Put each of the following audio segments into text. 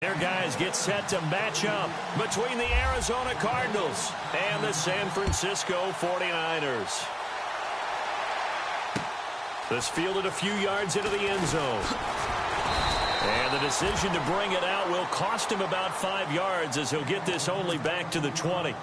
Their guys get set to match up between the Arizona Cardinals and the San Francisco 49ers. This fielded a few yards into the end zone. And the decision to bring it out will cost him about 5 yards as he'll get this only back to the 20.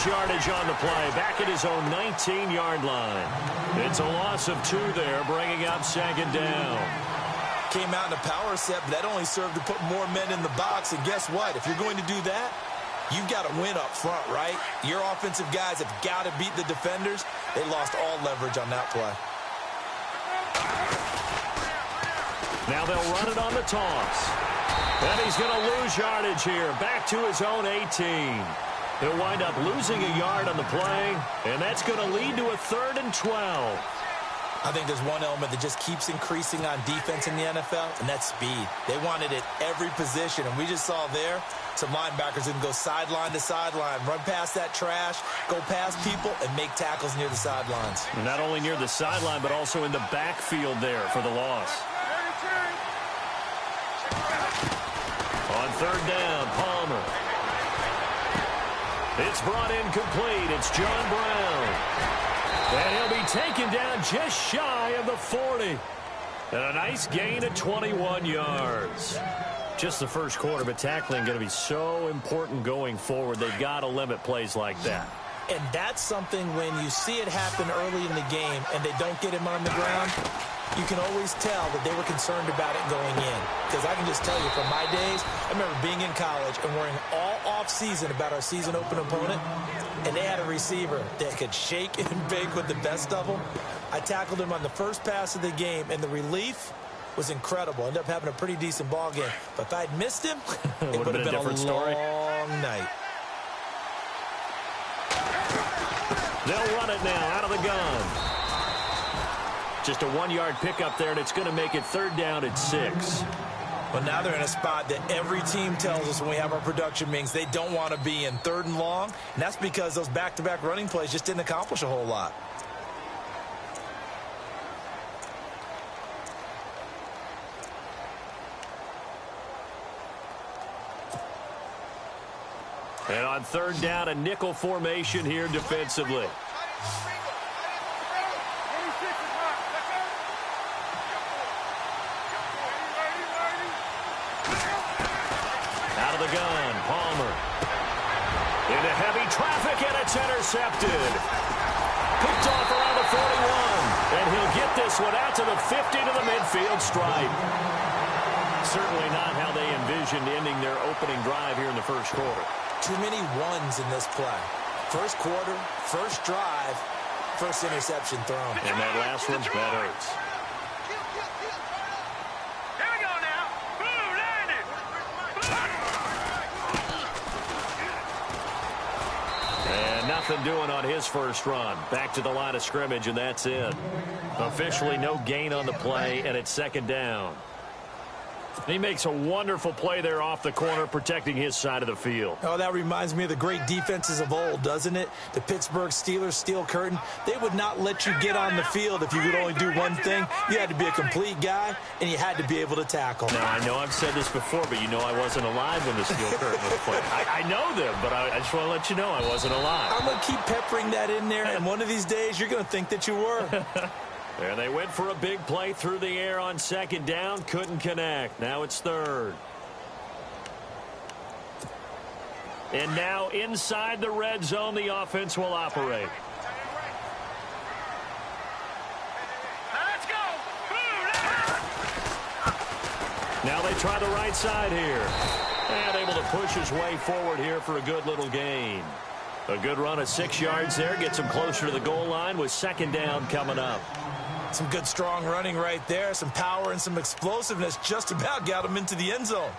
Yardage on the play, back at his own 19-yard line. It's a loss of 2 there, bringing up second down. Came out in a power set, but that only served to put more men in the box. And guess what? If you're going to do that, you've got to win up front, right? Your offensive guys have got to beat the defenders. They lost all leverage on that play. Now they'll run it on the toss. And he's going to lose yardage here, back to his own 18. He'll wind up losing a yard on the play, and that's going to lead to a 3rd and 12. I think there's one element that just keeps increasing on defense in the NFL, and that's speed. They want it at every position, and we just saw there some linebackers who can go sideline to sideline, run past that trash, go past people, and make tackles near the sidelines. Not only near the sideline, but also in the backfield there for the loss. On 3rd down, Palmer. It's brought in complete. It's John Brown. And he'll be taken down just shy of the 40. And a nice gain of 21 yards. Just the first quarter, but tackling going to be so important going forward. They've got to limit plays like that. And that's something when you see it happen early in the game and they don't get him on the ground, you can always tell that they were concerned about it going in. Because I can just tell you from my days, I remember being in college and worrying all off-season about our season open opponent, and they had a receiver that could shake and bake with the best of them. I tackled him on the first pass of the game, and the relief was incredible. Ended up having a pretty decent ball game. But if I'd missed him, it would have been a different story. Long night. They'll run it now out of the gun. Just a 1-yard pickup there, and it's going to make it 3rd down at 6. But now they're in a spot that every team tells us when we have our production meetings they don't want to be in, 3rd and long. And that's because those back-to-back running plays just didn't accomplish a whole lot. And on 3rd down, a nickel formation here defensively. Out of the gun, Palmer. Into heavy traffic, and it's intercepted. Picked off around the 41. And he'll get this one out to the 50 to the midfield stripe. Certainly not how they envisioned ending their opening drive here in the first quarter. Too many ones in this play. First quarter, first drive, first interception thrown. And that last one, that hurts. Here we go now. Boom, landed. And nothing doing on his first run. Back to the line of scrimmage, and that's it. Officially no gain on the play, and it's 2nd down. He makes a wonderful play there off the corner, protecting his side of the field. Oh, that reminds me of the great defenses of old, doesn't it? The Pittsburgh Steelers steel curtain. They would not let you get on the field if you could only do one thing. You had to be a complete guy, and you had to be able to tackle. Now, I know I've said this before, but you know I wasn't alive when the steel curtain was played. I know them, but I just want to let you know I wasn't alive. I'm going to keep peppering that in there, and one of these days you're going to think that you were. And they went for a big play through the air on 2nd down. Couldn't connect. Now it's 3rd. And now inside the red zone, the offense will operate. Let's go. Now they try the right side here. And able to push his way forward here for a good little gain. A good run of 6 yards there. Gets him closer to the goal line with 2nd down coming up. Some good, strong running right there. Some power and some explosiveness just about got him into the end zone.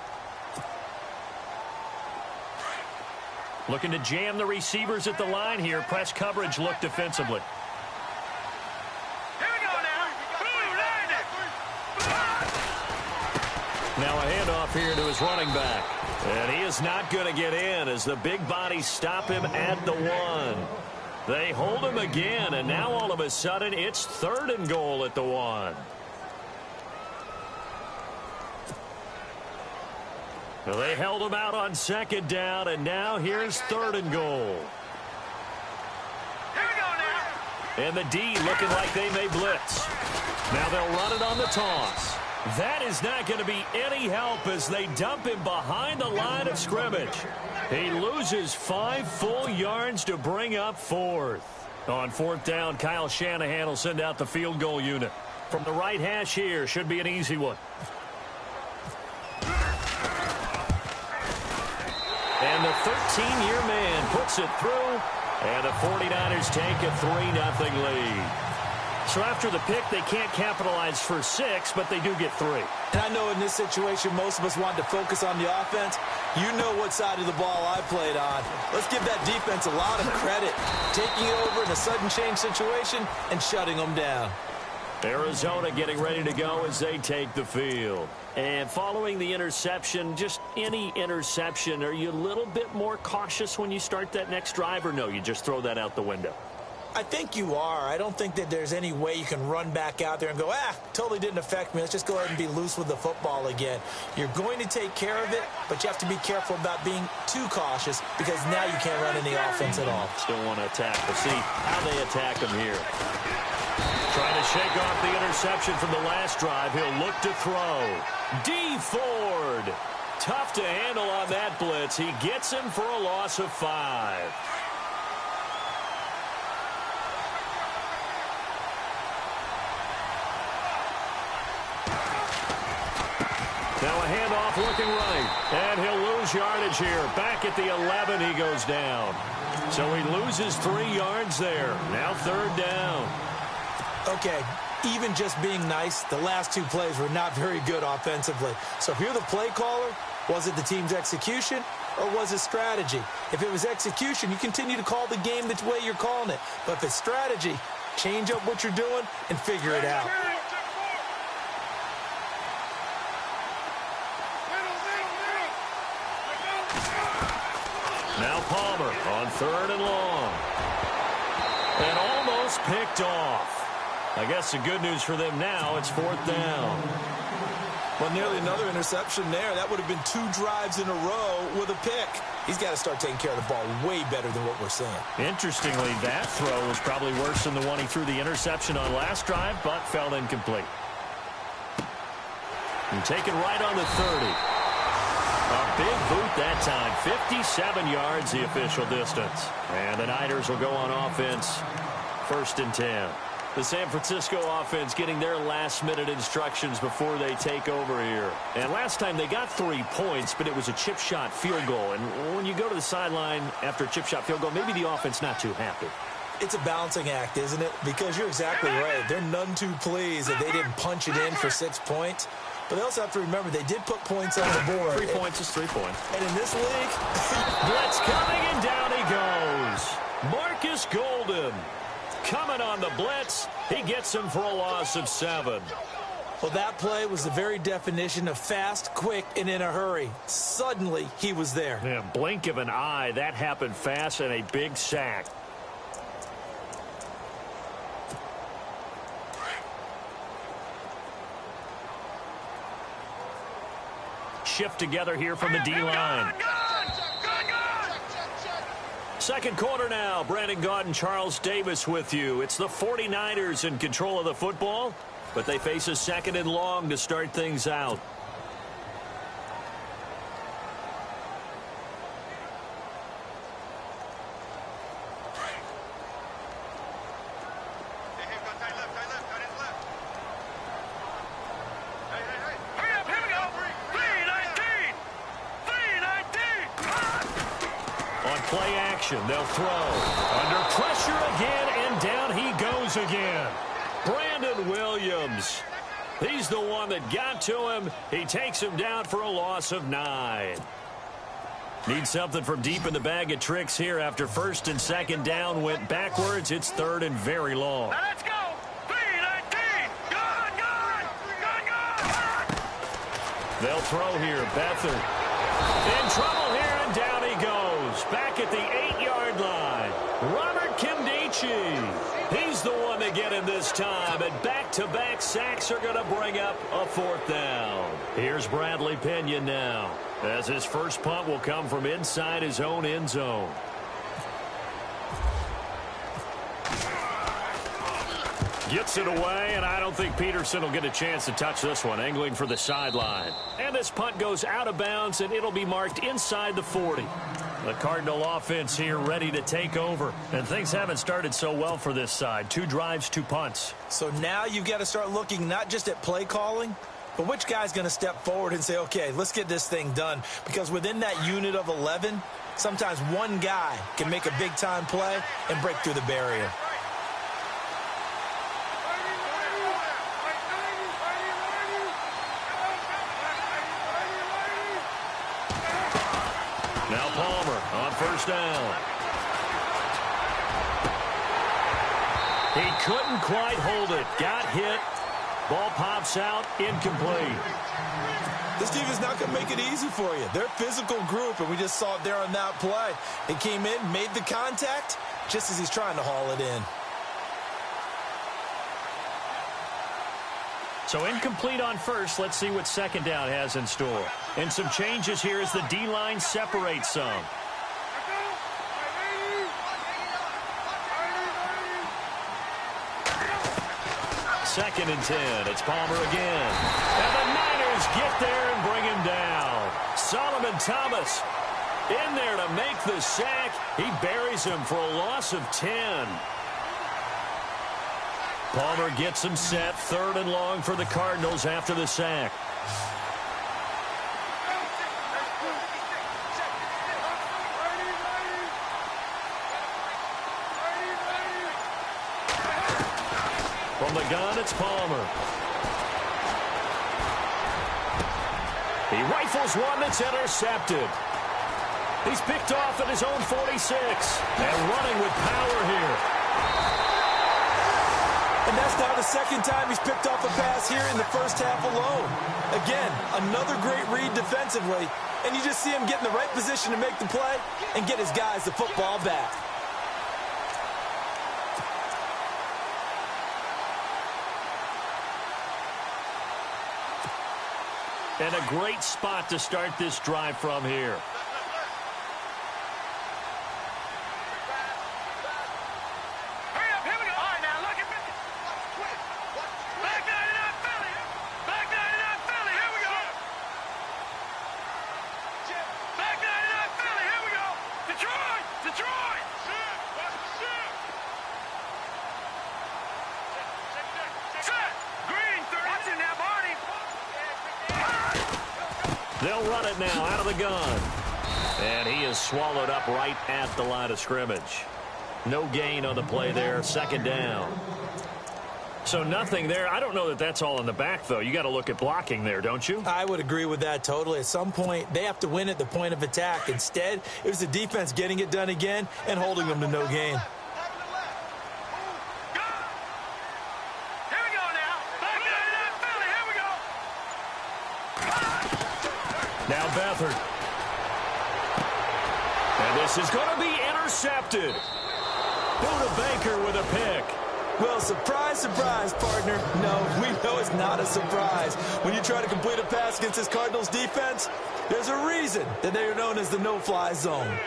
Looking to jam the receivers at the line here. Press coverage look defensively. Here we go now. Boom, land it. Now a handoff here to his running back. And he is not going to get in as the big bodies stop him at the 1. They hold him again, and now all of a sudden it's 3rd and goal at the 1. Well, they held him out on 2nd down, and now here's 3rd and goal. Here we go now. And the D looking like they may blitz. Now they'll run it on the toss. That is not going to be any help as they dump him behind the line of scrimmage. He loses 5 full yards to bring up 4th. On 4th down, Kyle Shanahan will send out the field goal unit. From the right hash here, should be an easy one. And the 13-year man puts it through, and the 49ers take a 3-0 lead. So after the pick, they can't capitalize for 6, but they do get 3. And I know in this situation, most of us want to focus on the offense. You know what side of the ball I played on. Let's give that defense a lot of credit. Taking it over in a sudden change situation and shutting them down. Arizona getting ready to go as they take the field. And following the interception, just any interception, are you a little bit more cautious when you start that next drive, or no, you just throw that out the window? I think you are. I don't think that there's any way you can run back out there and go, totally didn't affect me. Let's just go ahead and be loose with the football again. You're going to take care of it, but you have to be careful about being too cautious because now you can't run any offense at all. Still want to attack. We'll see how they attack him here. Trying to shake off the interception from the last drive. He'll look to throw. D. Ford. Tough to handle on that blitz. He gets him for a loss of 5. Now a handoff looking right. And he'll lose yardage here. Back at the 11, he goes down. So he loses 3 yards there. Now 3rd down. Okay, even just being nice, the last 2 plays were not very good offensively. So if you're the play caller, was it the team's execution or was it strategy? If it was execution, you continue to call the game the way you're calling it. But if it's strategy, change up what you're doing and figure it out. Now Palmer on 3rd and long. And almost picked off. I guess the good news for them now, it's 4th down. Well, nearly another interception there. That would have been 2 drives in a row with a pick. He's got to start taking care of the ball way better than what we're seeing. Interestingly, that throw was probably worse than the one he threw the interception on last drive, but fell incomplete. And taken right on the 30. A big boot that time. 57 yards the official distance. And the Niners will go on offense. 1st and 10. The San Francisco offense getting their last-minute instructions before they take over here. And last time they got 3 points, but it was a chip shot field goal. And when you go to the sideline after a chip shot field goal, maybe the offense not too happy. It's a balancing act, isn't it? Because you're exactly right. They're none too pleased that they didn't punch it in for 6 points. But they also have to remember they did put points on the board. 3 points is 3 points. And in this league, blitz coming and down he goes. Marcus Golden coming on the blitz. He gets him for a loss of 7. Well, that play was the very definition of fast, quick, and in a hurry. Suddenly, he was there. Yeah, blink of an eye. That happened fast and a big sack. Shift together here from the D-line. Second quarter now. Brandon Gaudin and Charles Davis with you. It's the 49ers in control of the football, but they face a 2nd and long to start things out. Play action, they'll throw. Under pressure again, and down he goes again. Brandon Williams. He's the one that got to him. He takes him down for a loss of 9. Need something from deep in the bag of tricks here after first and second down went backwards. It's third and very long. Now let's go. 3-19. Gone. They'll throw here. Beathard in trouble here, and down he goes. Back at the 8-yard line. Robert Kimdichie. He's the one to get him this time, and back-to-back sacks are going to bring up a 4th down. Here's Bradley Pinion now, as his first punt will come from inside his own end zone. Gets it away, and I don't think Peterson will get a chance to touch this one, angling for the sideline. And this punt goes out of bounds, and it'll be marked inside the 40. The Cardinal offense here ready to take over. And things haven't started so well for this side. 2 drives, 2 punts. So now you've got to start looking not just at play calling, but which guy's going to step forward and say, okay, let's get this thing done. Because within that unit of 11, sometimes one guy can make a big-time play and break through the barrier. Now Palmer on first down. He couldn't quite hold it. Got hit. Ball pops out. Incomplete. This team is not going to make it easy for you. They're a physical group, and we just saw it there on that play. He came in, made the contact, just as he's trying to haul it in. So incomplete on first. Let's see what second down has in store. And some changes here as the D-line separates some. Second and 10. It's Palmer again. And the Niners get there and bring him down. Solomon Thomas in there to make the sack. He buries him for a loss of 10. Palmer gets him set. 3rd and long for the Cardinals after the sack. From the gun, it's Palmer. He rifles one that's intercepted. He's picked off at his own 46. And running with power here. And that's now the second time he's picked off a pass here in the first half alone. Again, another great read defensively, and you just see him get in the right position to make the play and get his guys the football back. And a great spot to start this drive from here. They'll run it now out of the gun. And he is swallowed up right at the line of scrimmage. No gain on the play there. Second down. So nothing there. I don't know that that's all in the back, though. You got to look at blocking there, don't you? I would agree with that totally. At some point, they have to win at the point of attack. Instead, it was the defense getting it done again and holding them to no gain. Now Beathard. And this is going to be intercepted. Buda Baker with a pick. Well, surprise, surprise, partner. No, we know it's not a surprise. When you try to complete a pass against this Cardinals defense, there's a reason that they are known as the no-fly zone.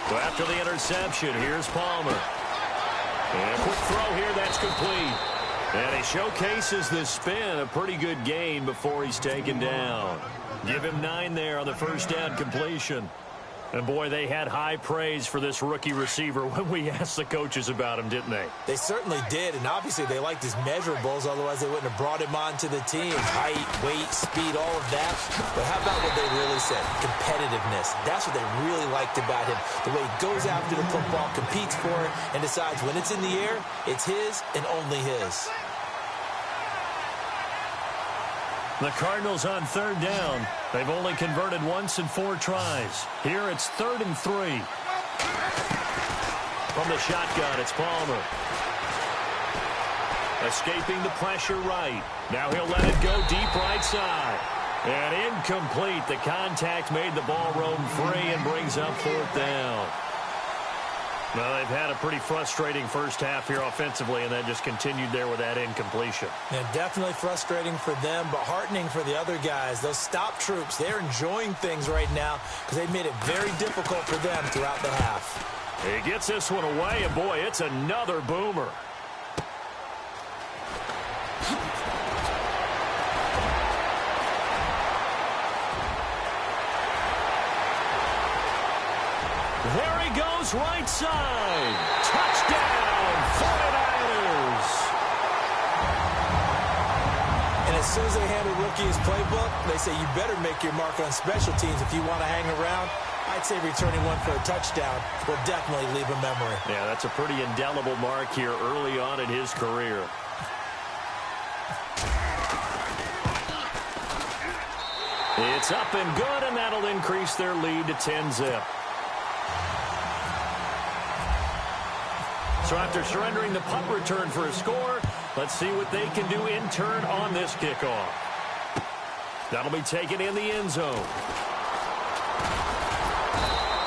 So after the interception, here's Palmer. And a quick throw here, that's complete. And he showcases the spin, a pretty good gain before he's taken down. Give him 9 there on the first down completion. And, boy, they had high praise for this rookie receiver when we asked the coaches about him, didn't they? They certainly did, and obviously they liked his measurables, otherwise they wouldn't have brought him onto the team. Height, weight, speed, all of that. But how about what they really said? Competitiveness. That's what they really liked about him. The way he goes after the football, competes for it, and decides when it's in the air, it's his and only his. The Cardinals on third down. They've only converted once in 4 tries. Here it's 3rd and 3. From the shotgun, it's Palmer. Escaping the pressure right. Now he'll let it go deep right side. And incomplete. The contact made the ball roam free and brings up 4th down. Well, they've had a pretty frustrating first half here offensively, and that just continued there with that incompletion. Yeah, definitely frustrating for them, but heartening for the other guys. Those stop troops, they're enjoying things right now because they've made it very difficult for them throughout the half. He gets this one away, and boy, it's another boomer. There he goes, right side. Touchdown, 49ers. And as soon as they hand a rookie his playbook, they say you better make your mark on special teams if you want to hang around. I'd say returning one for a touchdown will definitely leave a memory. Yeah, that's a pretty indelible mark here early on in his career. It's up and good, and that'll increase their lead to 10-zip. So after surrendering the punt return for a score, let's see what they can do in turn on this kickoff. That'll be taken in the end zone.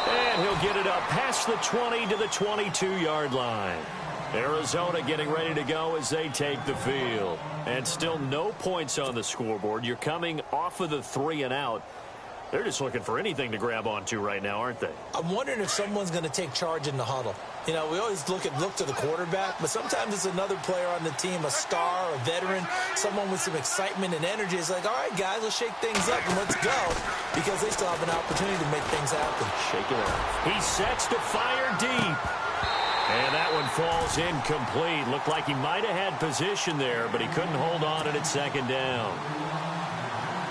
And he'll get it up past the 20 to the 22-yard line. Arizona getting ready to go as they take the field. And still no points on the scoreboard. You're coming off of the 3 and out. They're just looking for anything to grab onto right now, aren't they? I'm wondering if someone's going to take charge in the huddle. You know, we always look to the quarterback, but sometimes it's another player on the team, a star, a veteran, someone with some excitement and energy. It's like, all right, guys, let's shake things up and let's go, because they still have an opportunity to make things happen. Shake it up. He sets to fire deep. And that one falls incomplete. Looked like he might have had position there, but he couldn't hold on at 2nd down.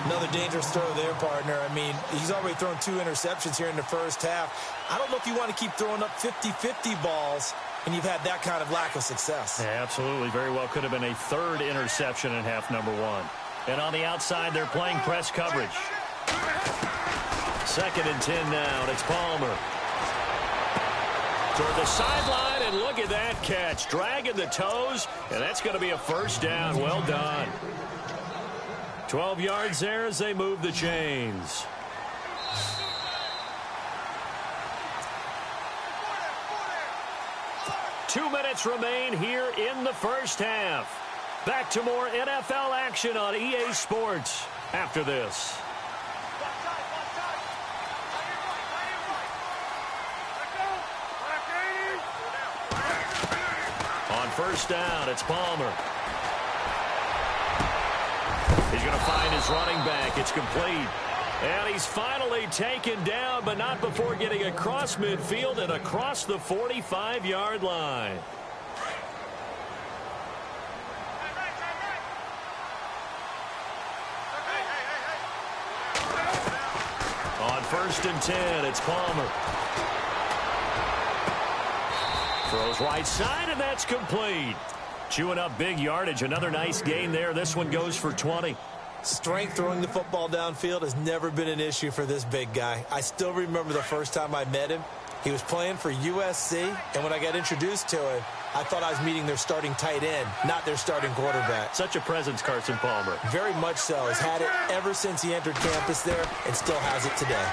Another dangerous throw there, partner. I mean, he's already thrown 2 interceptions here in the first half. I don't know if you want to keep throwing up 50-50 balls and you've had that kind of lack of success. Yeah, absolutely. Very well could have been a 3rd interception in half number 1. And on the outside, they're playing press coverage. 2nd and 10 now, and it's Palmer. Toward the sideline, and look at that catch. Dragging the toes, and that's going to be a 1st down. Well done. 12 yards there as they move the chains. Two minutes remain here in the first half. Back to more NFL action on EA Sports after this. On 1st down, it's Palmer. He's going to find his running back. It's complete. And he's finally taken down, but not before getting across midfield and across the 45-yard line. On 1st and 10, it's Palmer. Throws right side, and that's complete. Chewing up big yardage. Another nice gain there. This one goes for 20. Strength throwing the football downfield has never been an issue for this big guy. I still remember the first time I met him. He was playing for USC, and when I got introduced to him, I thought I was meeting their starting tight end, not their starting quarterback. Such a presence, Carson Palmer. Very much so. He's had it ever since he entered campus there and still has it today.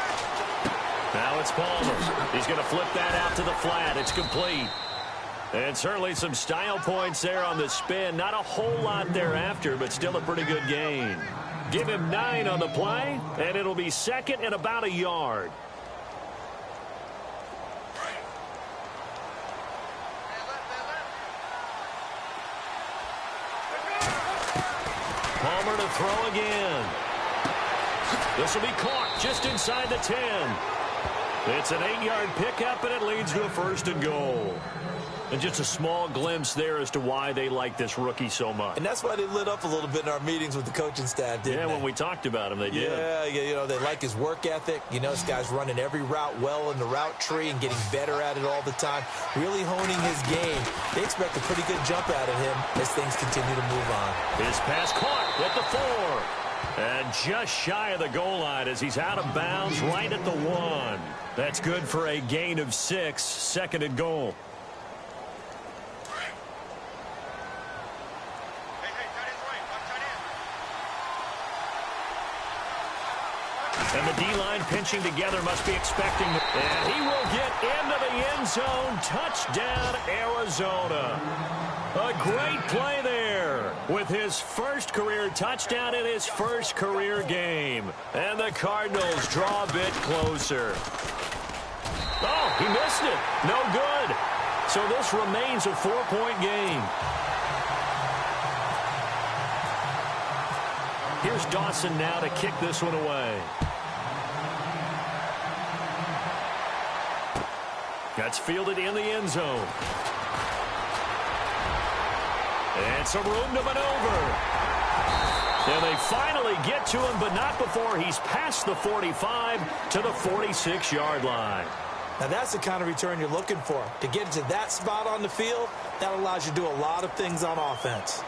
Now it's Palmer. He's going to flip that out to the flat. It's complete. And certainly some style points there on the spin. Not a whole lot thereafter, but still a pretty good gain. Give him 9 on the play, and it'll be 2nd and about a yard. Palmer to throw again. This will be caught just inside the 10. It's an 8-yard pickup, and it leads to a 1st and goal. And just a small glimpse there as to why they like this rookie so much. And that's why they lit up a little bit in our meetings with the coaching staff, didn't they? Yeah, when we talked about him, they did. Yeah, you know, they like his work ethic. You know, this guy's running every route well in the route tree and getting better at it all the time, really honing his game. They expect a pretty good jump out of him as things continue to move on. His pass caught at the 4. And just shy of the goal line as he's out of bounds right at the 1. That's good for a gain of 6, 2nd and goal. And the D-line pinching together must be expecting. And he will get into the end zone. Touchdown, Arizona. A great play there with his first career touchdown in his first career game. And the Cardinals draw a bit closer. Oh, he missed it. No good. So this remains a 4-point game. Here's Dawson now to kick this one away. That's fielded in the end zone. And some room to maneuver. And they finally get to him, but not before he's past the 45 to the 46-yard line. Now, that's the kind of return you're looking for. To get to that spot on the field, that allows you to do a lot of things on offense.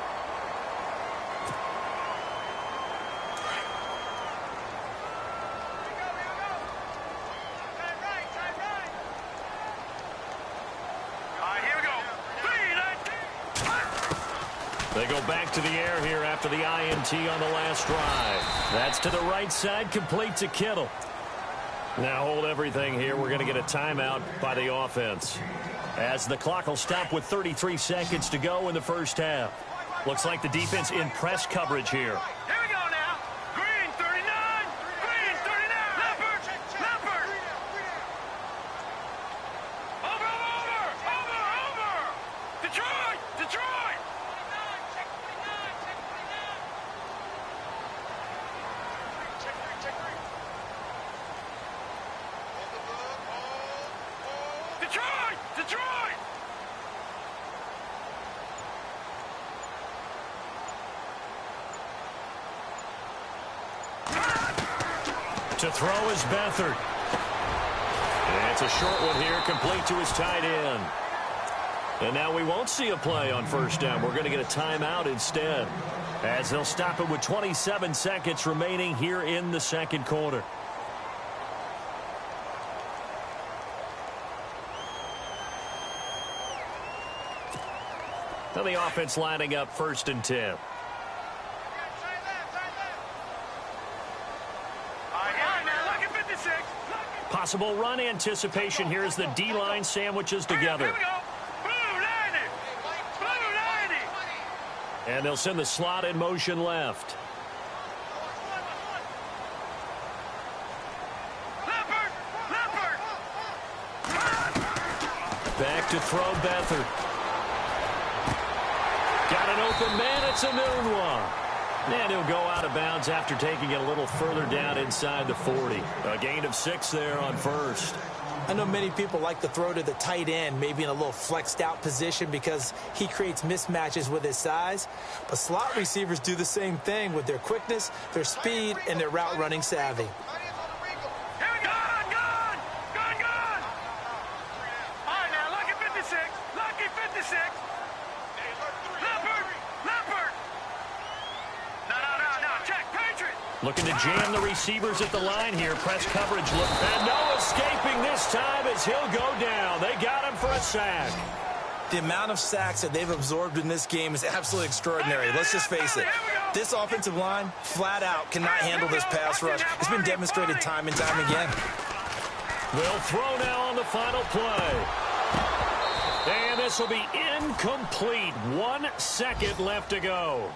They go back to the air here after the INT on the last drive. That's to the right side, complete to Kittle. Now hold everything here. We're going to get a timeout by the offense, as the clock will stop with 33 seconds to go in the first half. Looks like the defense in press coverage here. Here we go now. Green 39. Green 39. Leopard. Leopard. Over. Detroit. Detroit. Detroit! To throw is Beathard. And it's a short one here, complete to his tight end. And now we won't see a play on first down. We're going to get a timeout instead, as they'll stop it with 27 seconds remaining here in the second quarter. Now the offense lining up 1st and 10. Possible run anticipation here as the D-line sandwiches together. Here we go. Blue 90. Blue 90. And they'll send the slot in motion left. Leopard. Back to throw Beathard. Got an open man. It's a noon one. And he'll go out of bounds after taking it a little further down inside the 40. A gain of 6 there on first. I know many people like to throw to the tight end, maybe in a little flexed out position because he creates mismatches with his size. But slot receivers do the same thing with their quickness, their speed, and their route running savvy. Here we go. Gone. All right, now, lucky 56. Lucky 56. Leopard. No. Check. Patriot. Looking to jam the receivers at the line here. Press coverage. And no escaping this time as he'll go down. They got him for a sack. The amount of sacks that they've absorbed in this game is absolutely extraordinary. Let's just face it. This offensive line, flat out, cannot handle this pass rush. It's been demonstrated time and time again. They'll throw now on the final play. And this will be incomplete. 1 second left to go.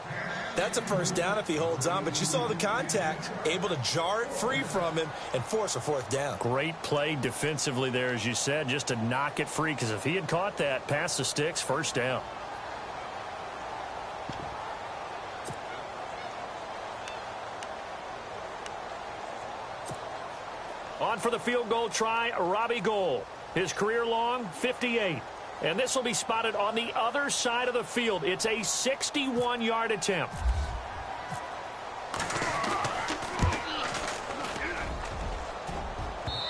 That's a first down if he holds on, but you saw the contact, able to jar it free from him and force a 4th down. Great play defensively there, as you said, just to knock it free, because if he had caught that past the sticks, first down. On for the field goal try, Robbie Gould. His career long, 58. And this will be spotted on the other side of the field. It's a 61-yard attempt.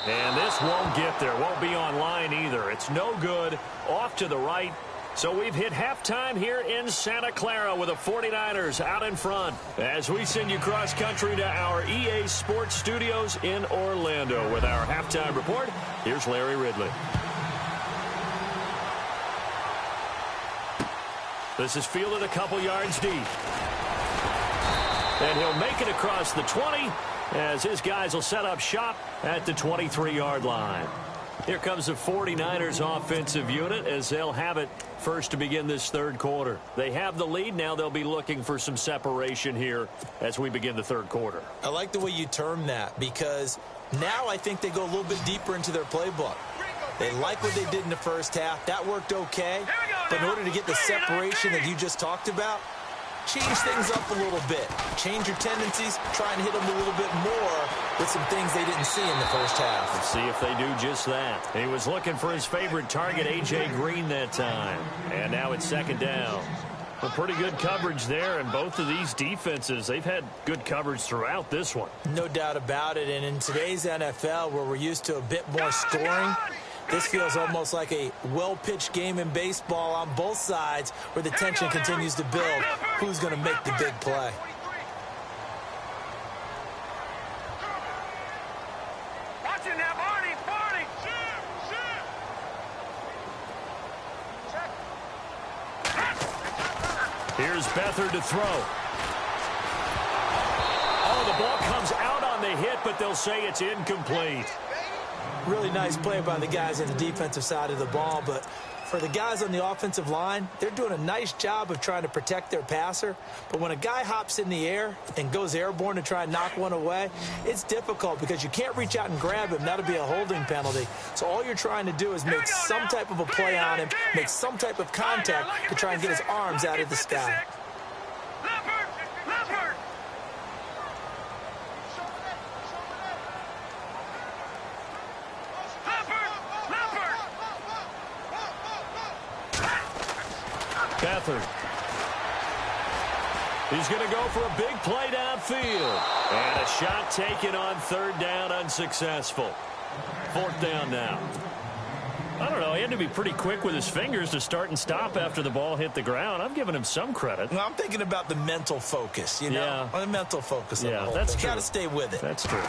And this won't get there. Won't be on line either. It's no good. Off to the right. So we've hit halftime here in Santa Clara with the 49ers out in front. As we send you cross-country to our EA Sports Studios in Orlando with our halftime report, here's Larry Ridley. This is fielded a couple yards deep. And he'll make it across the 20 as his guys will set up shop at the 23-yard line. Here comes the 49ers offensive unit as they'll have it first to begin this third quarter. They have the lead. Now they'll be looking for some separation here as we begin the third quarter. I like the way you term that because now I think they go a little bit deeper into their playbook. They like what they did in the first half. That worked okay. But in order to get the separation that you just talked about, change things up a little bit. Change your tendencies. Try and hit them a little bit more with some things they didn't see in the first half. Let's see if they do just that. He was looking for his favorite target, A.J. Green, that time. And now it's second down. Well, pretty good coverage there, and both of these defenses, they've had good coverage throughout this one. No doubt about it. And in today's NFL, where we're used to a bit more scoring, this feels almost like a well-pitched game in baseball on both sides where the tension continues to build. Who's going to make the big play? Watch it now, Barney, Barney. Here's Beathard to throw. Oh, the ball comes out on the hit, but they'll say it's incomplete. Really nice play by the guys on the defensive side of the ball, but for the guys on the offensive line, they're doing a nice job of trying to protect their passer. But when a guy hops in the air and goes airborne to try and knock one away, it's difficult because you can't reach out and grab him. That'll be a holding penalty. So all you're trying to do is make some type of a play on him, make some type of contact to try and get his arms out of the sky. Beathard. He's going to go for a big play downfield. And a shot taken on third down, unsuccessful. Fourth down now. I don't know. He had to be pretty quick with his fingers to start and stop after the ball hit the ground. I'm giving him some credit. Well, I'm thinking about the mental focus, you know? Yeah. The mental focus. Yeah, that's true. Got to stay with it. That's true.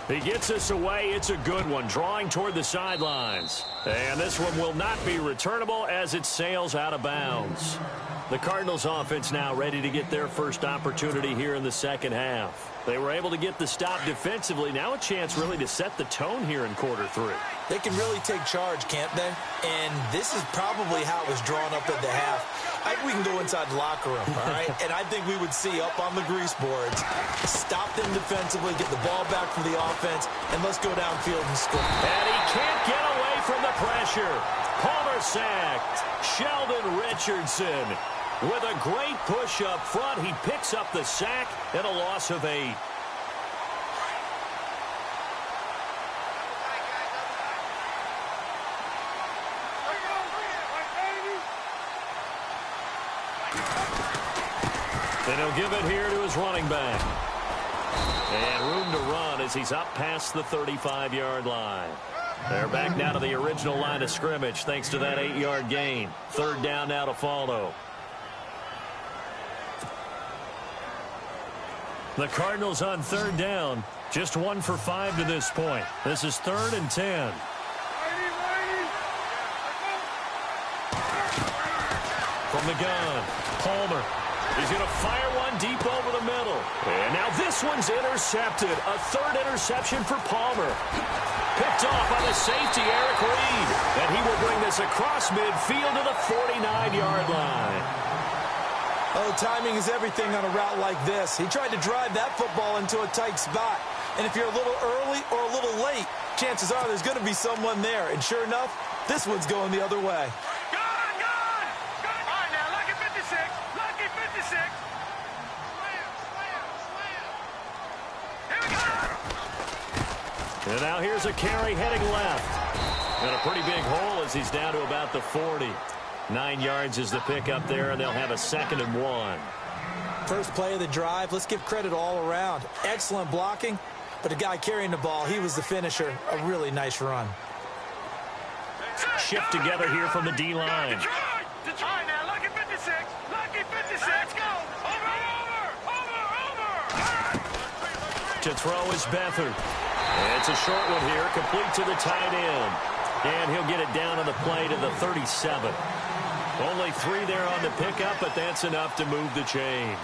He gets us away. It's a good one, drawing toward the sidelines. And this one will not be returnable as it sails out of bounds. The Cardinals offense now ready to get their first opportunity here in the second half. They were able to get the stop defensively. Now a chance really to set the tone here in quarter three. They can really take charge, can't they? And this is probably how it was drawn up at the half. I think we can go inside the locker room, all right? And I think we would see up on the grease boards, stop them defensively, get the ball back for the offense, and let's go downfield and score. And he can't get away from the pressure. Palmer sacked. Sheldon Richardson with a great push up front. He picks up the sack and a loss of 8. And he'll give it here to his running back. And room to run as he's up past the 35-yard line. They're back now to the original line of scrimmage thanks to that 8-yard gain. Third down now to follow. The Cardinals on third down. Just 1 for 5 to this point. This is 3rd and 10. From the gun, Palmer. He's going to fire one deep over the middle. And now this one's intercepted. A third interception for Palmer. Picked off by the safety, Eric Reed. And he will bring this across midfield to the 49-yard line. Oh, timing is everything on a route like this. He tried to drive that football into a tight spot. And if you're a little early or a little late, chances are there's going to be someone there. And sure enough, this one's going the other way. And now here's a carry heading left. And a pretty big hole as he's down to about the 40. 9 yards is the pickup there, and they'll have a 2nd and 1. First play of the drive, let's give credit all around. Excellent blocking, but the guy carrying the ball, he was the finisher. A really nice run. Shift together here from the D-line. Detroit now, lucky 56. Lucky 56. Let's go. Over. To throw is Beathard. It's a short one here, complete to the tight end. And he'll get it down on the play to the 37. Only 3 there on the pickup, but that's enough to move the chains.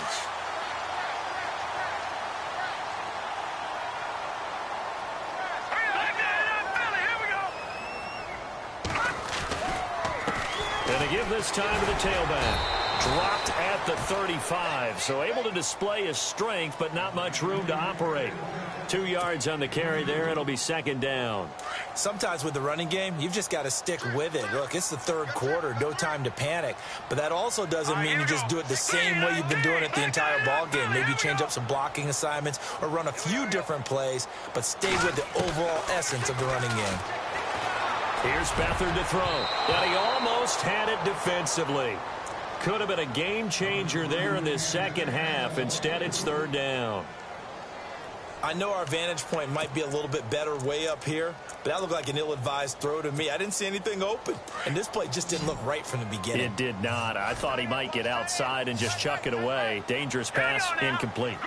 And to give this time to the tailback. Dropped at the 35, so able to display his strength, but not much room to operate. 2 yards on the carry there. It'll be 2nd down. Sometimes with the running game, you've just got to stick with it. Look, it's the 3rd quarter, no time to panic. But that also doesn't mean you just do it the same way you've been doing it the entire ball game. Maybe change up some blocking assignments or run a few different plays, but stay with the overall essence of the running game. Here's Beathard to throw, but he almost had it defensively. Could have been a game changer there in this 2nd half. Instead, it's 3rd down. I know our vantage point might be a little bit better way up here, but that looked like an ill-advised throw to me. I didn't see anything open, and this play just didn't look right from the beginning. It did not. I thought he might get outside and just chuck it away. Dangerous pass, incomplete.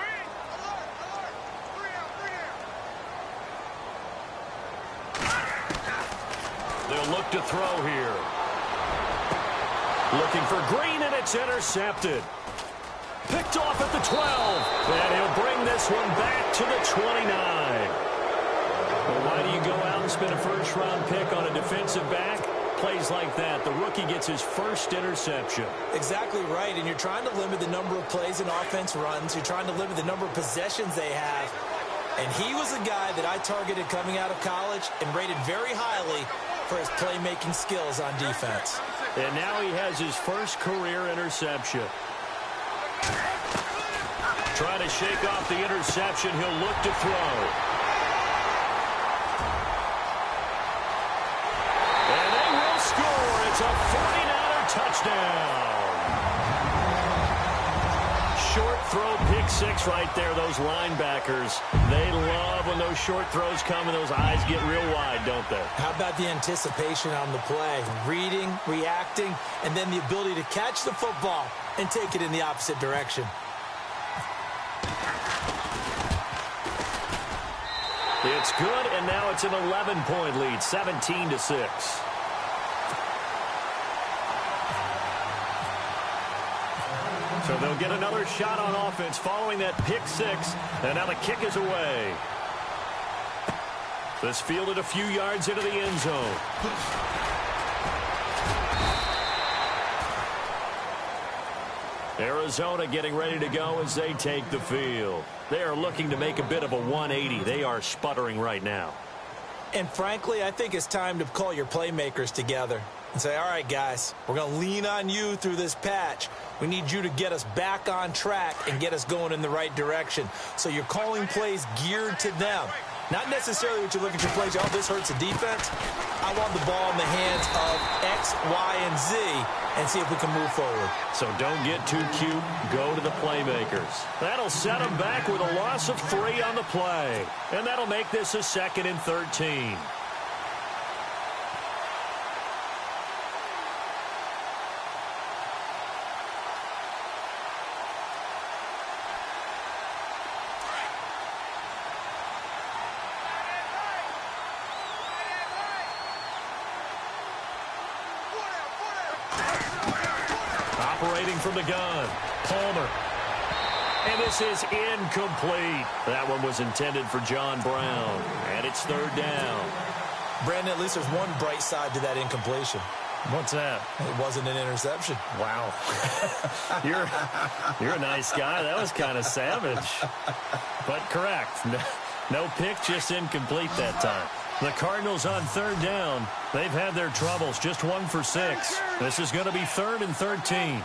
They'll look to throw here. Looking for Green, and it's intercepted. Picked off at the 12, and he'll bring this one back to the 29. Well, why do you go out and spend a first-round pick on a defensive back? Plays like that, the rookie gets his first interception. Exactly right, and you're trying to limit the number of plays an offense runs. You're trying to limit the number of possessions they have. And he was a guy that I targeted coming out of college and rated very highly for his playmaking skills on defense. And now he has his first career interception. Trying to shake off the interception. He'll look to throw. And they will score. It's a 49er touchdown. Short throw, pick 6 right there. Those linebackers, they love when those short throws come and those eyes get real wide, don't they? How about the anticipation on the play? Reading, reacting, and then the ability to catch the football and take it in the opposite direction. It's good, and now it's an 11-point lead, 17-6. So they'll get another shot on offense following that pick 6, and now the kick is away. This fielded a few yards into the end zone. Arizona getting ready to go as they take the field. They are looking to make a bit of a 180. They are sputtering right now. And frankly, I think it's time to call your playmakers together and say, all right, guys, we're going to lean on you through this patch. We need you to get us back on track and get us going in the right direction. So you're calling plays geared to them. Not necessarily what you look at your plays, oh, this hurts the defense. I want the ball in the hands of X, Y, and Z and see if we can move forward. So don't get too cute. Go to the playmakers. That'll set them back with a loss of 3 on the play. And that'll make this a 2nd and 13. Operating from the gun, Palmer. And this is incomplete. That one was intended for John Brown. And it's 3rd down. Brandon, at least there's one bright side to that incompletion. What's that? It wasn't an interception. Wow. You're a nice guy. That was kind of savage. But correct. No pick, just incomplete that time. The Cardinals on 3rd down. They've had their troubles, just 1 for 6. This is going to be 3rd and 13.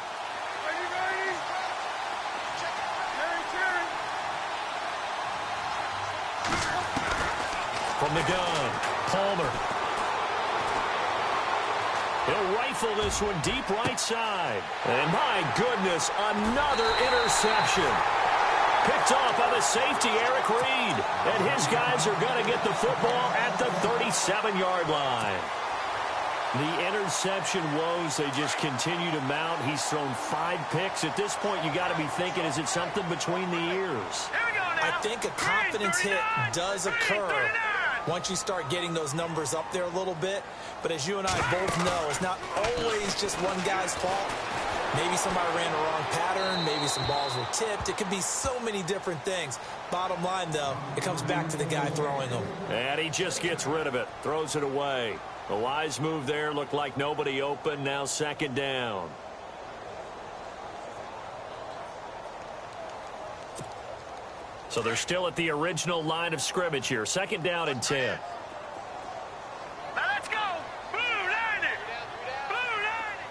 From the gun, Palmer. He'll rifle this one deep right side. And my goodness, another interception. Picked off by the safety, Eric Reed. And his guys are going to get the football at the 37-yard line. The interception woes, they just continue to mount. He's thrown 5 picks. At this point, you got to be thinking, is it something between the ears? I think a confidence hit does occur once you start getting those numbers up there a little bit. But as you and I both know, it's not always just one guy's fault. Maybe somebody ran the wrong pattern. Maybe some balls were tipped. It could be so many different things. Bottom line, though, it comes back to the guy throwing them. And he just gets rid of it, throws it away. A wise move there. Looked like nobody open. Now 2nd down. So they're still at the original line of scrimmage here. 2nd down and 10. Now let's go. Blue Lightning. Blue Lightning.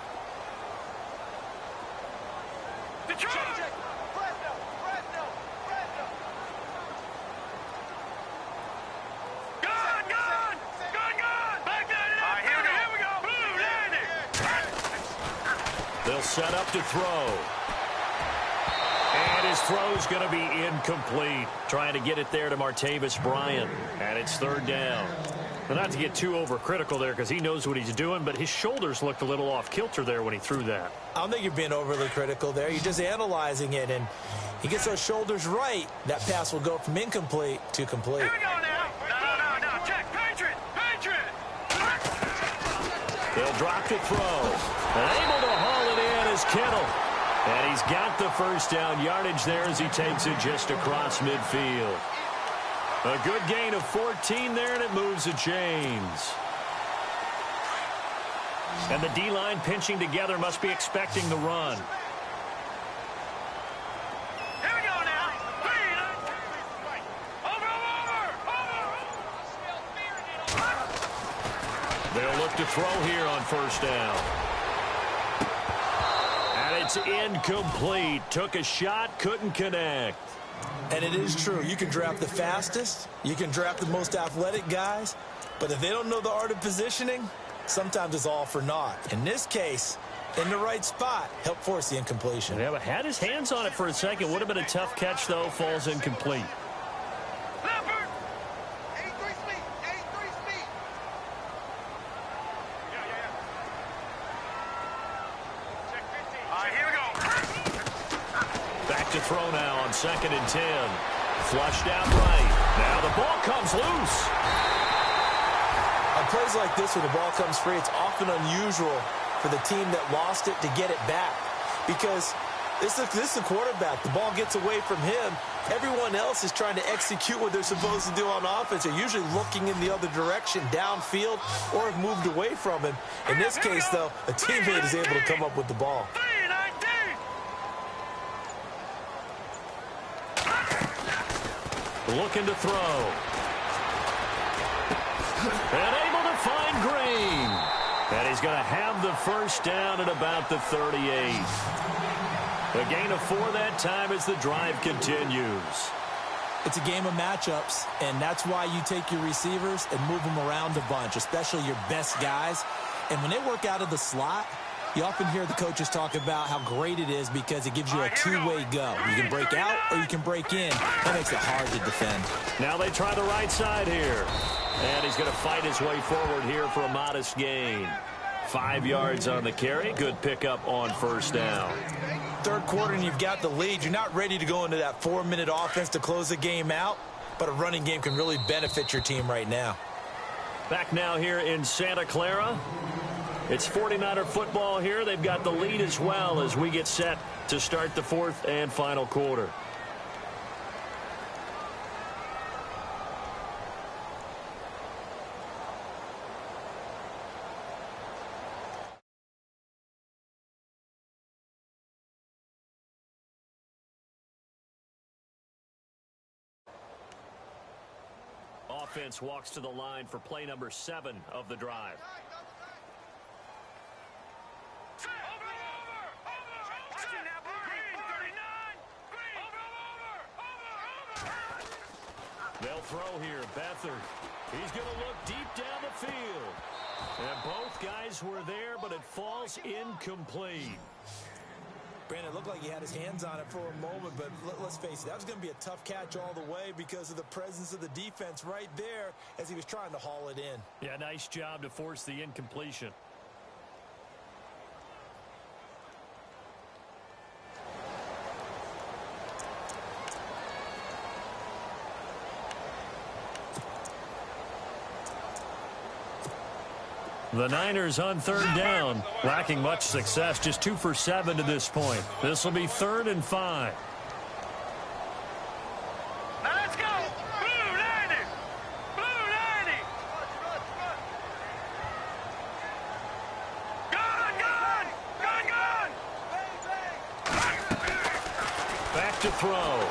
Detroit. Gun. Back down. All right, here we go. Blue Lightning. They'll set up to throw. And his throw's going to be incomplete. Trying to get it there to Martavis Bryant. And it's 3rd down. Well, not to get too overcritical there because he knows what he's doing, but his shoulders looked a little off kilter there when he threw that. I don't think you're being overly critical there. You're just analyzing it, and he gets those shoulders right. That pass will go from incomplete to complete. Here we go now. No. Check. Patriot. They'll drop to throw. And able to haul it in is Kittle. And he's got the first down yardage there as he takes it just across midfield. A good gain of 14 there, and it moves the chains. And the D-line pinching together must be expecting the run. Here we go now. Over. They'll look to throw here on 1st down. And it's incomplete. Took a shot, couldn't connect. And it is true. You can draft the fastest. You can draft the most athletic guys. But if they don't know the art of positioning, sometimes it's all for naught. In this case, in the right spot, helped force the incompletion. Yeah, but had his hands on it for a second. Would have been a tough catch, though. Falls incomplete. Leopard. All right, here we go. Back to throw now on 2nd and 10. Flushed out right. Now the ball comes loose. On plays like this where the ball comes free, it's often unusual for the team that lost it to get it back. Because this is a quarterback. The ball gets away from him. Everyone else is trying to execute what they're supposed to do on offense. They're usually looking in the other direction, downfield, or have moved away from him. In this case, though, a teammate is able to come up with the ball. Looking to throw. And able to find Green. And he's going to have the first down at about the 38. A gain of 4 that time as the drive continues. It's a game of matchups, and that's why you take your receivers and move them around a bunch, especially your best guys. And when they work out of the slot, you often hear the coaches talk about how great it is because it gives you a two-way go. You can break out or you can break in. That makes it hard to defend. Now they try the right side here. And he's going to fight his way forward here for a modest gain. 5 yards on the carry. Good pickup on 1st down. 3rd quarter and you've got the lead. You're not ready to go into that 4-minute offense to close the game out, but a running game can really benefit your team right now. Back now here in Santa Clara. It's 49er football here. They've got the lead as well as we get set to start the 4th and final quarter. Offense walks to the line for play number 7 of the drive. They'll throw here. Beathard. He's going to look deep down the field. And both guys were there, but it falls incomplete. Brandon, it looked like he had his hands on it for a moment, but let's face it, that was going to be a tough catch all the way because of the presence of the defense right there as he was trying to haul it in. Yeah, nice job to force the incompletion. The Niners on third down, lacking much success, just 2 for 7 to this point. This will be 3rd and 5. Now let's go. Blue 90. Blue 90. Gun. Back to throw.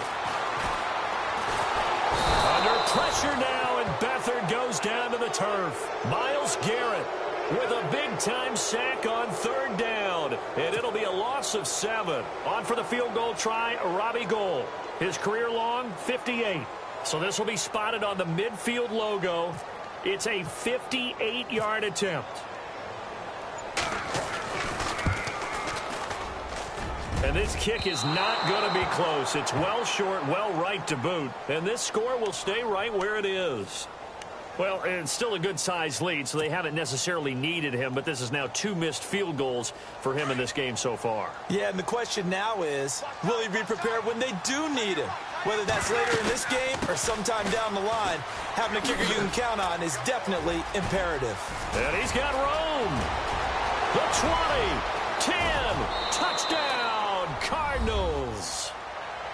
Under pressure now, and Beathard goes down to the turf. Myles Garrett with a big-time sack on 3rd down, and it'll be a loss of 7. On for the field goal try, Robbie Gould. His career long, 58. So this will be spotted on the midfield logo. It's a 58-yard attempt. And this kick is not going to be close. It's well short, well right to boot. And this score will stay right where it is. Well, it's still a good-sized lead, so they haven't necessarily needed him, but this is now 2 missed field goals for him in this game so far. Yeah, and the question now is, will he be prepared when they do need him? Whether that's later in this game or sometime down the line, having a kicker you can count on is definitely imperative. And he's got room. The 20, 10, touchdown, Cardinals.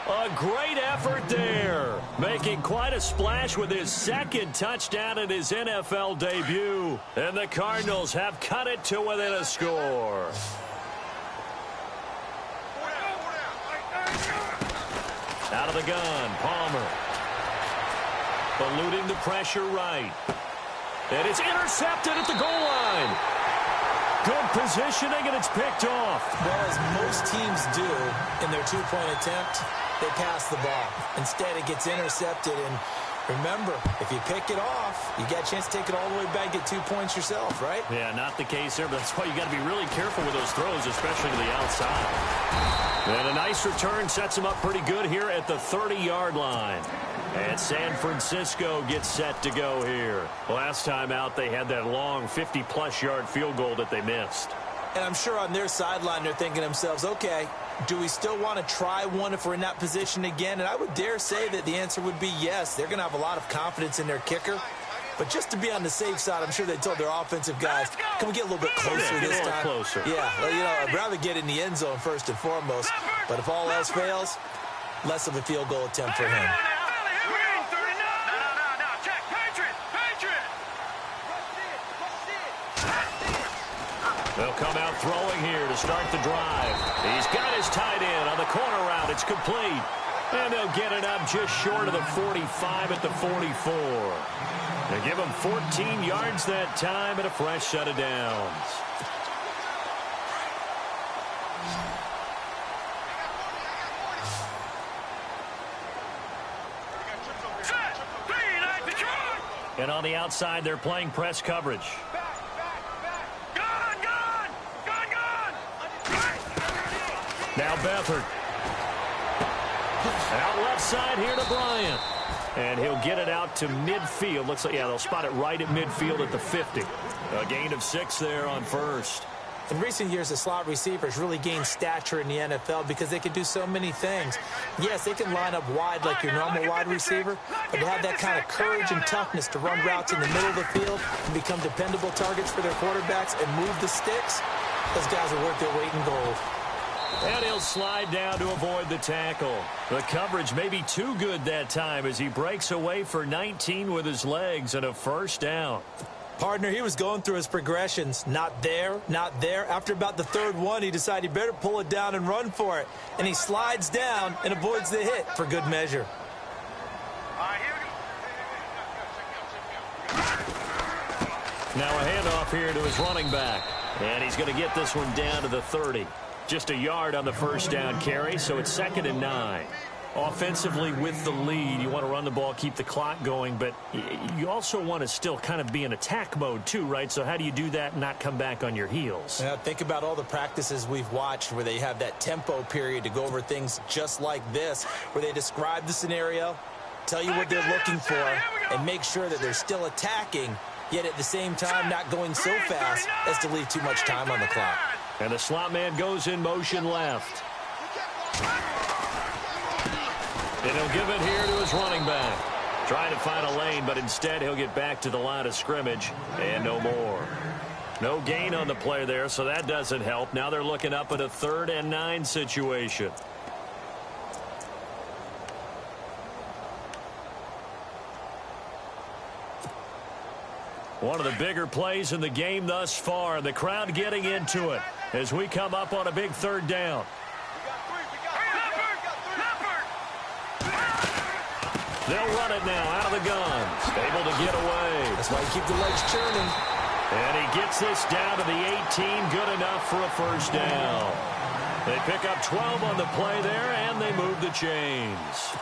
A great effort there, making quite a splash with his 2nd touchdown in his NFL debut. And the Cardinals have cut it to within a score. Out of the gun, Palmer. Eluding the pressure right. And it's intercepted at the goal line. Good positioning, and it's picked off. Well, as most teams do in their 2-point attempt, they pass the ball. Instead, it gets intercepted, and remember, if you pick it off, you got a chance to take it all the way back, get 2 points yourself, right? Yeah, not the case there, but that's why you got to be really careful with those throws, especially to the outside. And a nice return sets him up pretty good here at the 30-yard line. And San Francisco gets set to go here. Last time out, they had that long 50-plus yard field goal that they missed. And I'm sure on their sideline, they're thinking to themselves, okay, do we still want to try one if we're in that position again? And I would dare say that the answer would be yes. They're going to have a lot of confidence in their kicker. But just to be on the safe side, I'm sure they told their offensive guys, can we get a little bit closer this time? Closer. Yeah, well, you know, I'd rather get in the end zone first and foremost. But if all else fails, less of a field goal attempt for him. They'll come out throwing here to start the drive. He's got his tight end on the corner route. It's complete. And they'll get it up just short of the 45 at the 44. They give him 14 yards that time and a fresh set of downs. And on the outside, they're playing press coverage. Now Beathard. Out left side here to Bryant. And he'll get it out to midfield. Looks like, yeah, they'll spot it right at midfield at the 50. A gain of 6 there on first. In recent years, the slot receivers really gained stature in the NFL because they can do so many things. Yes, they can line up wide like your normal wide receiver, but to have that kind of courage and toughness to run routes in the middle of the field and become dependable targets for their quarterbacks and move the sticks, those guys are worth their weight in gold. And he'll slide down to avoid the tackle. The coverage may be too good that time as he breaks away for 19 with his legs and a first down. Partner, he was going through his progressions. Not there, not there. After about the 3rd one, he decided he better pull it down and run for it. And he slides down and avoids the hit for good measure. Now a handoff here to his running back. And he's going to get this one down to the 30. Just a yard on the first down carry, so it's 2nd and 9. Offensively with the lead, you want to run the ball, keep the clock going, but you also want to still kind of be in attack mode too, right? So how do you do that and not come back on your heels? Yeah, think about all the practices we've watched where they have that tempo period to go over things just like this, where they describe the scenario, tell you what they're looking for, and make sure that they're still attacking, yet at the same time not going so fast as to leave too much time on the clock. And the slot man goes in motion left. And he'll give it here to his running back. Trying to find a lane, but instead he'll get back to the line of scrimmage and no more. No gain on the play there, so that doesn't help. Now they're looking up at a 3rd and 9 situation. One of the bigger plays in the game thus far. The crowd getting into it as we come up on a big 3rd down. They'll run it now out of the gun. Able to get away. That's why you keep the legs churning. And he gets this down to the 18. Good enough for a 1st down. They pick up 12 on the play there, and they move the chains.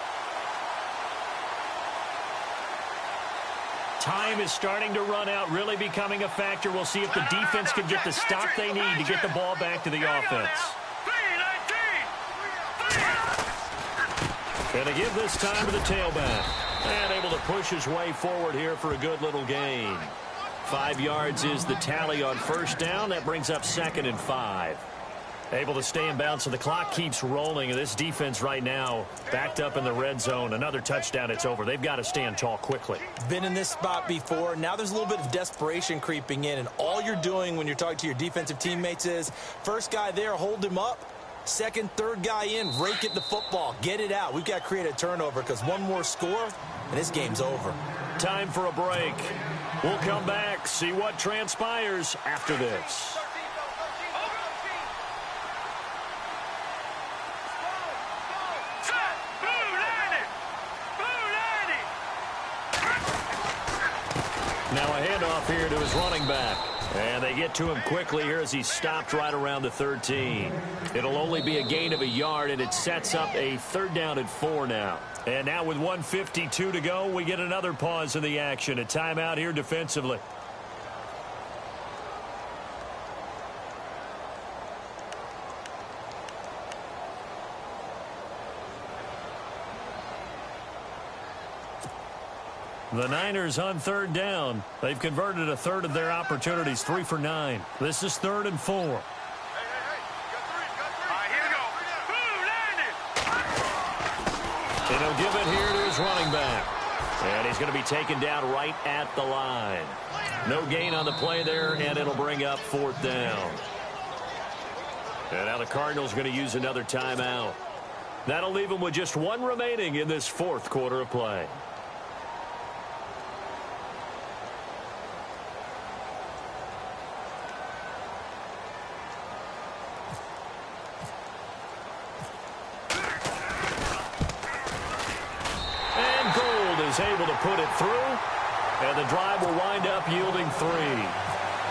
Time is starting to run out, really becoming a factor. We'll see if the defense can get the stop they need to get the ball back to the offense. And to give this time to the tailback. And able to push his way forward here for a good little gain. 5 yards is the tally on 1st down. That brings up 2nd and 5. Able to stay in bounds, so the clock keeps rolling. And this defense right now backed up in the red zone. Another touchdown, it's over. They've got to stand tall quickly. Been in this spot before. Now there's a little bit of desperation creeping in. And all you're doing when you're talking to your defensive teammates is, first guy there, hold him up. 2nd, 3rd guy in, rake at the football. Get it out. We've got to create a turnover because one more score, and this game's over. Time for a break. We'll come back, see what transpires after this. Now a handoff here to his running back. And they get to him quickly here as he's stopped right around the 13. It'll only be a gain of a yard, and it sets up a 3rd down and 4 now. And now with 1:52 to go, we get another pause in the action. A timeout here defensively. The Niners on 3rd down. They've converted a 1/3 of their opportunities, 3 for 9. This is 3rd and 4. All right, here we go. And he'll give it here to his running back. And he's going to be taken down right at the line. No gain on the play there, and it'll bring up 4th down. And now the Cardinals going to use another timeout. That'll leave them with just 1 remaining in this 4th quarter of play. Able to put it through, and the drive will wind up yielding 3.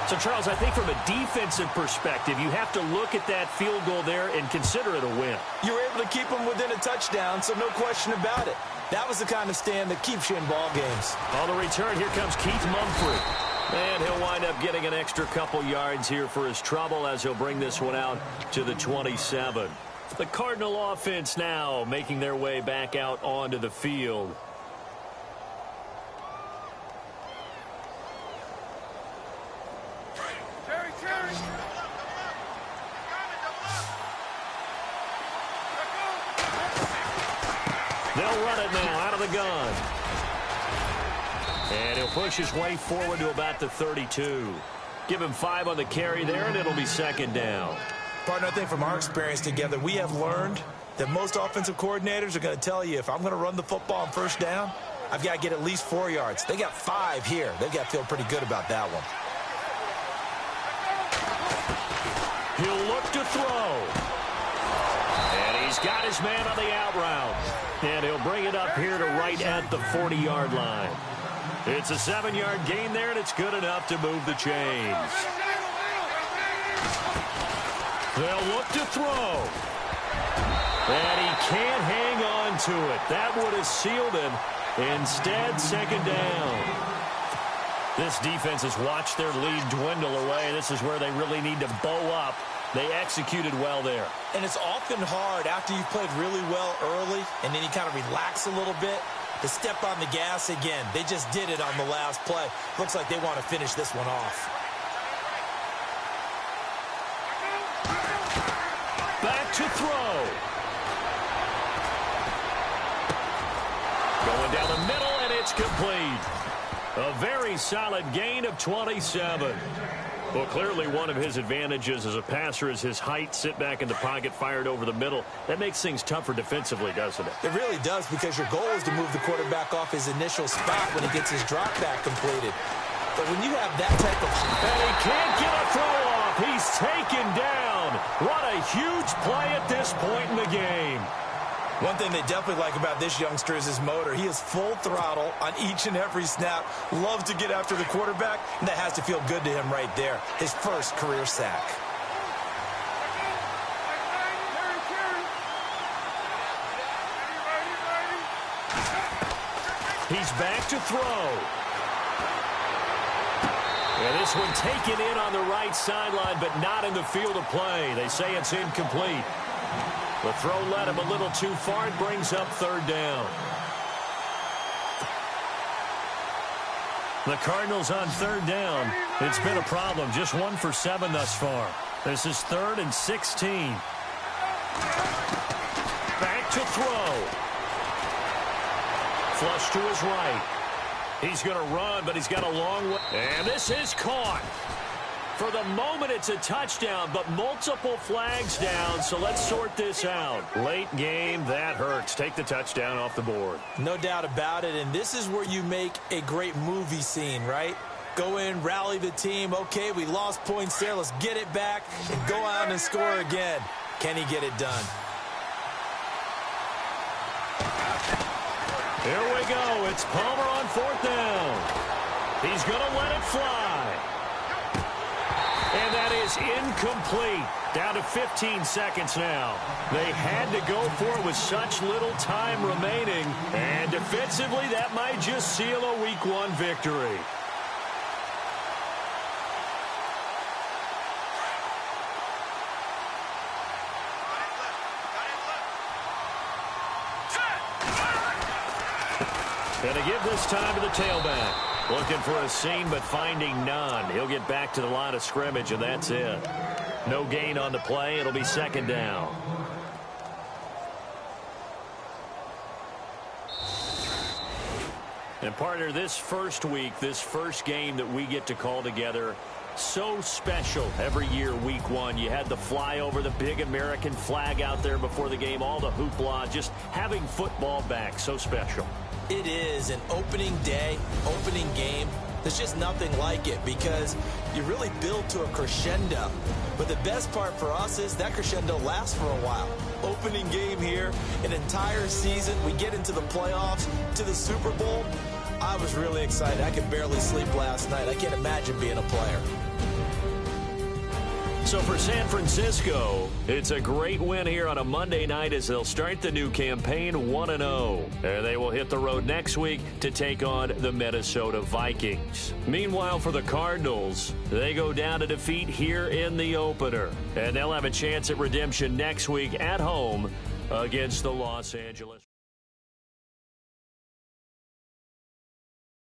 So, Charles, I think from a defensive perspective, you have to look at that field goal there and consider it a win. You were able to keep them within a touchdown, so no question about it. That was the kind of stand that keeps you in ball games. On the return, here comes Keith Mumphrey. And he'll wind up getting an extra couple yards here for his trouble as he'll bring this one out to the 27. The Cardinal offense now making their way back out onto the field. They'll run it now out of the gun. And he'll push his way forward to about the 32. Give him 5 on the carry there, and it'll be 2nd down. Partner, I think from our experience together, we have learned that most offensive coordinators are going to tell you, if I'm going to run the football on 1st down, I've got to get at least 4 yards. They got 5 here. They've got to feel pretty good about that one. He'll look to throw. And he's got his man on the out route. And he'll bring it up here to right at the 40-yard line. It's a 7-yard gain there, and it's good enough to move the chains. They'll look to throw. And he can't hang on to it. That would have sealed him. Instead, second down. This defense has watched their lead dwindle away. This is where they really need to bow up. They executed well there. And it's often hard after you've played really well early and then you kind of relax a little bit to step on the gas again. They just did it on the last play. Looks like they want to finish this one off. Back to throw. Going down the middle, and it's complete. A very solid gain of 27. Well, clearly one of his advantages as a passer is his height. Sit back in the pocket, fired over the middle. That makes things tougher defensively, doesn't it? It really does, because your goal is to move the quarterback off his initial spot when he gets his drop back completed. But when you have that type of... And he can't get a throw off. He's taken down. What a huge play at this point in the game. One thing they definitely like about this youngster is his motor. He is full throttle on each and every snap. Loves to get after the quarterback, and that has to feel good to him right there. His first career sack. He's back to throw. And this one taken in on the right sideline, but not in the field of play. They say it's incomplete. The throw led him a little too far. It brings up third down. The Cardinals on third down. It's been a problem. Just 1 for 7 thus far. This is 3rd and 16. Back to throw. Flush to his right. He's going to run, but he's got a long way. And this is caught. For the moment, it's a touchdown, but multiple flags down, so let's sort this out. Late game, that hurts. Take the touchdown off the board. No doubt about it, and this is where you make a great movie scene, right? Go in, rally the team. Okay, we lost points there. Let's get it back and go out and score again. Can he get it done? Here we go. It's Palmer on 4th down. He's going to let it fly. And that is incomplete. Down to 15 seconds now. They had to go for it with such little time remaining. And defensively, that might just seal a Week 1 victory. Gonna give this time to the tailback. Looking for a seam, but finding none. He'll get back to the line of scrimmage, and that's it. No gain on the play. It'll be second down. And, partner, this first week, this first game that we get to call together, so special every year, Week 1. You had the flyover, the big American flag out there before the game, all the hoopla, just having football back, so special. It is an opening day, opening game. There's just nothing like it because you really build to a crescendo. But the best part for us is that crescendo lasts for a while. Opening game here, an entire season. We get into the playoffs, to the Super Bowl. I was really excited. I could barely sleep last night. I can't imagine being a player. So for San Francisco, it's a great win here on a Monday night as they'll start the new campaign 1-0. And they will hit the road next week to take on the Minnesota Vikings. Meanwhile, for the Cardinals, they go down to defeat here in the opener. And they'll have a chance at redemption next week at home against the Los Angeles